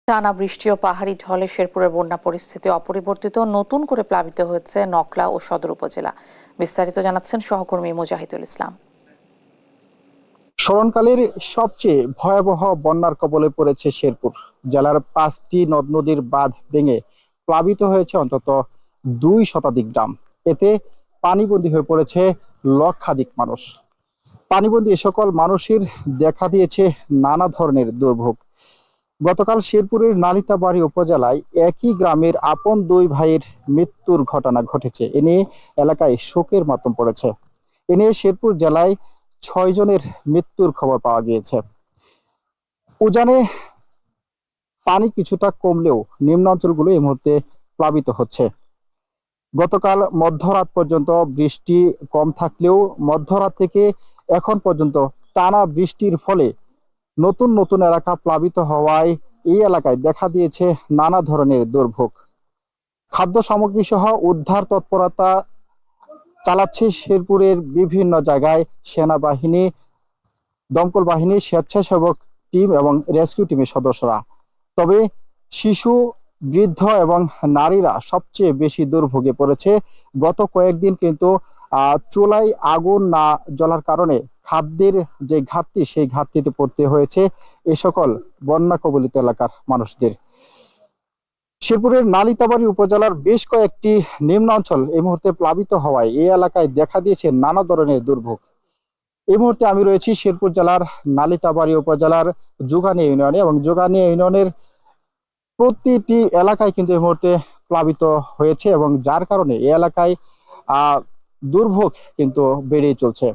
টানা বৃষ্টি ও পাহাড়ি ঢলে শেরপুরের বন্যা পরিস্থিতি অপরিবর্তিত, নতুন করে প্লাবিত হয়েছে নকলা ও সদর উপজেলা। বিস্তারিত জানাচ্ছেন সহকর্মী মুজাহিদুল ইসলাম। স্মরণকালের সবচেয়ে ভয়াবহ বন্যার কবলে পড়েছে শেরপুর জেলার 5টি নদ নদীর বাঁধ ভেঙে প্লাবিত হয়েছে অন্তত 2 শতাধিক গ্রাম। এতে পানিবন্দী হয়ে পড়েছে লক্ষাধিক মানুষ। পানিবন্দী এ সকল মানুষের দেখা দিয়েছে নানা ধরনের দুর্ভোগ। গতকাল শেরপুরের নালিতাবাড়ী উপজেলায় একই গ্রামের আপন 2 ভাইয়ের মৃত্যুর ঘটনা ঘটেছে। এ নিয়ে এলাকায় শোকের মাতম পড়েছে। এ নিয়ে শেরপুর জেলায় 6 জনের মৃত্যুর খবর পাওয়া গিয়েছে। উজানে পানি কিছুটা কমলেও নিম্নাঞ্চলগুলো এই মুহূর্তে প্লাবিত হচ্ছে। গতকাল মধ্যরাত পর্যন্ত বৃষ্টি কম থাকলেও মধ্যরাত থেকে এখন পর্যন্ত টানা বৃষ্টির ফলে নতুন নতুন এলাকা প্লাবিত হওয়ায় এই এলাকায় দেখা দিয়েছে নানা ধরনের দুর্ভোগ। খাদ্য সামগ্রী সহ উদ্ধার তৎপরতা চালাচ্ছে শেরপুরের বিভিন্ন জায়গায় সেনাবাহিনী, দমকল বাহিনী, স্বেচ্ছাসেবক টিম এবং রেস্কিউ টিমের সদস্যরা। তবে শিশু, বৃদ্ধ এবং নারীরা সবচেয়ে বেশি দুর্ভোগে পড়েছে। গত কয়েকদিন কিন্তু চুলায় আগুন না জ্বলার কারণে খাদ্যের যে ঘাটতি, সেই ঘাটতিতে পড়তে হয়েছে এ সকল বন্যা কবলিত এলাকার মানুষদের। শেরপুরের নালিতাবাড়ী উপজেলার বেশ কয়েকটি নিম্নাঞ্চল এই মুহূর্তে প্লাবিত হওয়ায় এই এলাকায় দেখা দিয়েছে নানা ধরনের দুর্ভোগ। এই মুহূর্তে আমি রয়েছি শেরপুর জেলার নালিতাবাড়ী উপজেলার যোগানী ইউনিয়নে এবং যোগানী ইউনিয়নের প্রতিটি এলাকায় কিন্তু এই মুহূর্তে প্লাবিত হয়েছে এবং যার কারণে এই এলাকায় দুর্ভোগ কিন্তু বেড়েই চলছে।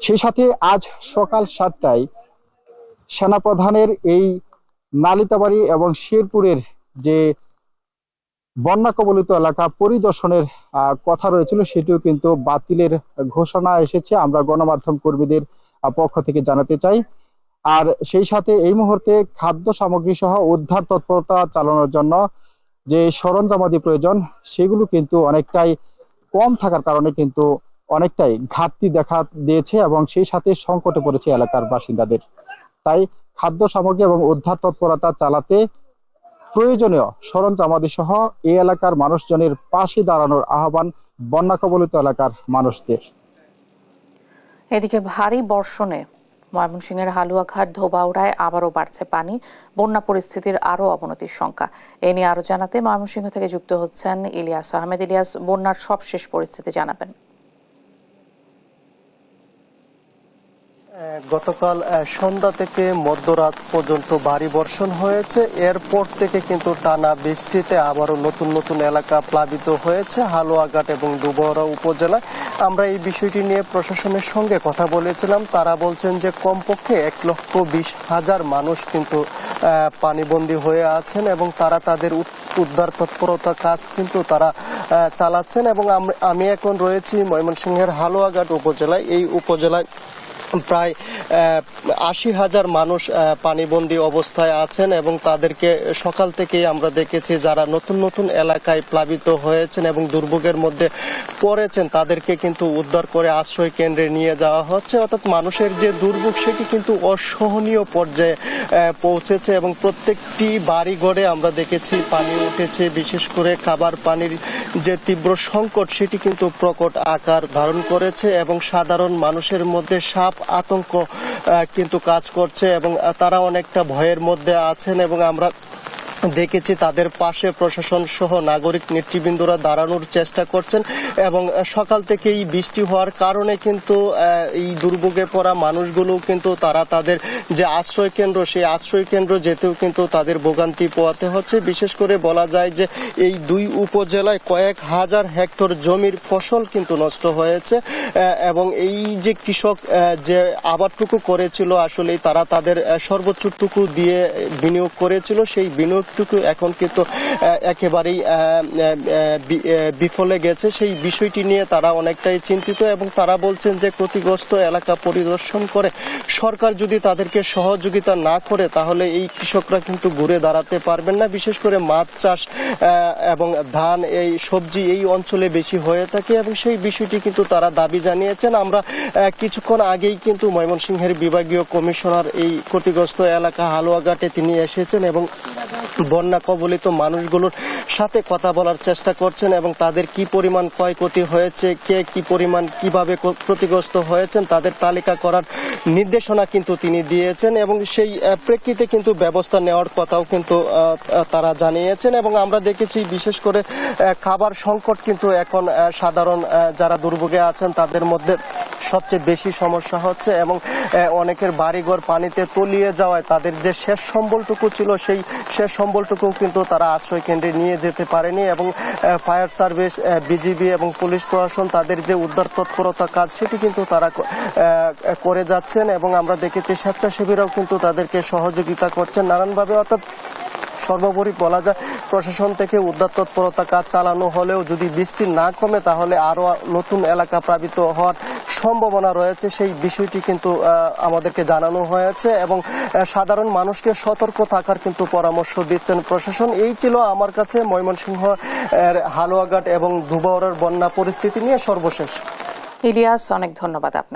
সেই সাথে আজ সকাল 7টায় সেনাপ্রধানের এই নালিতাবাড়ী এবং শেরপুরের যে বন্যা কবলিত এলাকা পরিদর্শনের কথা রয়েছিল, সেটিও কিন্তু বাতিলের ঘোষণা এসেছে। আমরা গণমাধ্যম কর্মীদের পক্ষ থেকে জানাতে চাই। আর সেই সাথে এই মুহূর্তে খাদ্য সামগ্রী সহ উদ্ধার তৎপরতা চালানোর জন্য যে সরঞ্জামাদি প্রয়োজন, সেগুলো কিন্তু অনেকটাই কম থাকার কারণে কিন্তু অনেকটাই ঘাটতি দেখা দিয়েছে এবং সেই সাথে সংকটে পড়েছে এলাকার বাসিন্দাদের। তাই খাদ্য সামগ্রী এবং উদ্ধার তৎপরতা চালাতে প্রয়োজনীয় সরঞ্জামাদি সহ এই এলাকার মানুষজনের পাশে দাঁড়ানোর আহ্বান বন্যা কবলিত এলাকার মানুষদের। এদিকে ভারী বর্ষণে ময়মনসিংহের হালুয়াঘাট, ধোবাউড়ায় আবারও বাড়ছে পানি। বন্যা পরিস্থিতির আরও অবনতির শঙ্কা। এ নিয়ে আরো জানাতে ময়মনসিংহ থেকে যুক্ত হচ্ছেন ইলিয়াস আহমেদ। ইলিয়াস, বন্যার সবশেষ পরিস্থিতি জানাবেন। গতকাল সন্ধ্যা থেকে মধ্যরাত পর্যন্ত ভারী বর্ষণ হয়েছে। এরপর থেকে কিন্তু টানা বৃষ্টিতে আবারও নতুন নতুন এলাকা প্লাবিত হয়েছে হালুয়াঘাট এবং ধোবাউড়া উপজেলায়। আমরা এই বিষয়টি নিয়ে প্রশাসনের সঙ্গে কথা বলেছিলাম। তারা বলছেন যে কমপক্ষে 1,20,000 মানুষ কিন্তু পানিবন্দী হয়ে আছেন এবং তারা তাদের উদ্ধার তৎপরতা কাজ কিন্তু তারা চালাচ্ছেন। এবং আমি এখন রয়েছি ময়মনসিংহের হালুয়াঘাট উপজেলায়। এই উপজেলায় প্রায় 80,000 মানুষ পানিবন্দী অবস্থায় আছেন এবং তাদেরকে সকাল থেকেই আমরা দেখেছি যারা নতুন নতুন এলাকায় প্লাবিত হয়েছেন এবং দুর্ভোগের মধ্যে পড়েছেন তাদেরকে কিন্তু উদ্ধার করে আশ্রয় কেন্দ্রে নিয়ে যাওয়া হচ্ছে। অর্থাৎ মানুষের যে দুর্ভোগ সেটি কিন্তু অসহনীয় পর্যায়ে পৌঁছেছে এবং প্রত্যেকটি বাড়ি ঘরে আমরা দেখেছি পানি উঠেছে। বিশেষ করে খাবার পানির যে তীব্র সংকট সেটি কিন্তু প্রকট আকার ধারণ করেছে এবং সাধারণ মানুষের মধ্যে সাপ আতঙ্ক কিন্তু কাজ করছে এবং তারা অনেকটা ভয়ের মধ্যে আছেন এবং আমরা দেখেছি তাদের পাশে প্রশাসন সহ নাগরিক নেতৃবৃন্দরা দাঁড়ানোর চেষ্টা করছেন এবং সকাল থেকেই বৃষ্টি হওয়ার কারণে কিন্তু এই দুর্ভোগে পড়া মানুষগুলো কিন্তু তারা তাদের যে আশ্রয় কেন্দ্র, সেই আশ্রয় কেন্দ্র যেতেও কিন্তু তাদের ভোগান্তি পোহাতে হচ্ছে। বিশেষ করে বলা যায় যে এই 2 উপজেলায় কয়েক হাজার হেক্টর জমির ফসল কিন্তু নষ্ট হয়েছে এবং এই যে কৃষক যে আবাদটুকু করেছিল আসলে তারা তাদের সর্বোচ্চটুকু দিয়ে বিনিয়োগ করেছিল, সেই বিনিয়োগ সবটুকু এখন কিন্তু একেবারেই বিফলে গেছে। সেই বিষয়টি নিয়ে তারা অনেকটাই চিন্তিত এবং তারা বলছেন যে ক্ষতিগ্রস্ত এলাকা পরিদর্শন করে সরকার যদি তাদেরকে সহযোগিতা না করে তাহলে এই কৃষকরা কিন্তু ঘুরে দাঁড়াতে পারবেন না। বিশেষ করে মাছ চাষ এবং ধান, এই সবজি এই অঞ্চলে বেশি হয়ে থাকে এবং সেই বিষয়টি কিন্তু তারা দাবি জানিয়েছেন। আমরা কিছুক্ষণ আগেই কিন্তু ময়মনসিংহের বিভাগীয় কমিশনার এই ক্ষতিগ্রস্ত এলাকা হালুয়াঘাটে তিনি এসেছেন এবং বন্যা কবলিত মানুষগুলোর সাথে কথা বলার চেষ্টা করছেন এবং তাদের কি পরিমাণ ক্ষয়ক্ষতি হয়েছে, কে কি পরিমাণ কিভাবে ক্ষতিগ্রস্ত হয়েছেন তাদের তালিকা করার নির্দেশনা কিন্তু তিনি দিয়েছেন এবং সেই প্রেক্ষিতে কিন্তু ব্যবস্থা নেওয়ার কথাও কিন্তু তারা জানিয়েছেন। এবং আমরা দেখেছি বিশেষ করে খাবার সংকট কিন্তু এখন সাধারণ যারা দুর্ভোগে আছেন তাদের মধ্যে সবচেয়ে বেশি সমস্যা হচ্ছে এবং অনেকের বাড়িঘর পানিতে তলিয়ে যাওয়ায় তাদের যে শেষ সম্বলটুকু ছিল সেই শেষ সম্বলটুকু কিন্তু তারা আশ্রয় কেন্দ্রে নিয়ে যেতে পারেনি এবং ফায়ার সার্ভিস, বিজিবি এবং পুলিশ প্রশাসন তাদের যে উদ্ধার তৎপরতা কাজ সেটি কিন্তু তারা করে যাচ্ছেন এবং আমরা দেখেছি স্বেচ্ছাসেবীরাও কিন্তু তাদেরকে সহযোগিতা করছেন নানানভাবে। অর্থাৎ সর্বোপরি বলা যায় প্রশাসন থেকে উদ্ধার তৎপরতা কাজ চালানো হলেও যদি বৃষ্টি না কমে তাহলে আরো নতুন এলাকা প্লাবিত হওয়ার সম্ভাবনা রয়েছে, সেই বিষয়টি কিন্তু আমাদেরকে জানানো হয়েছে এবং সাধারণ মানুষকে সতর্ক থাকার কিন্তু পরামর্শ দিচ্ছেন প্রশাসন। এই ছিল আমার কাছে ময়মনসিংহ হালুয়াঘাট এবং ধুবাউড়ার বন্যা পরিস্থিতি নিয়ে সর্বশেষ। ইলিয়াস, অনেক ধন্যবাদ আপনাকে।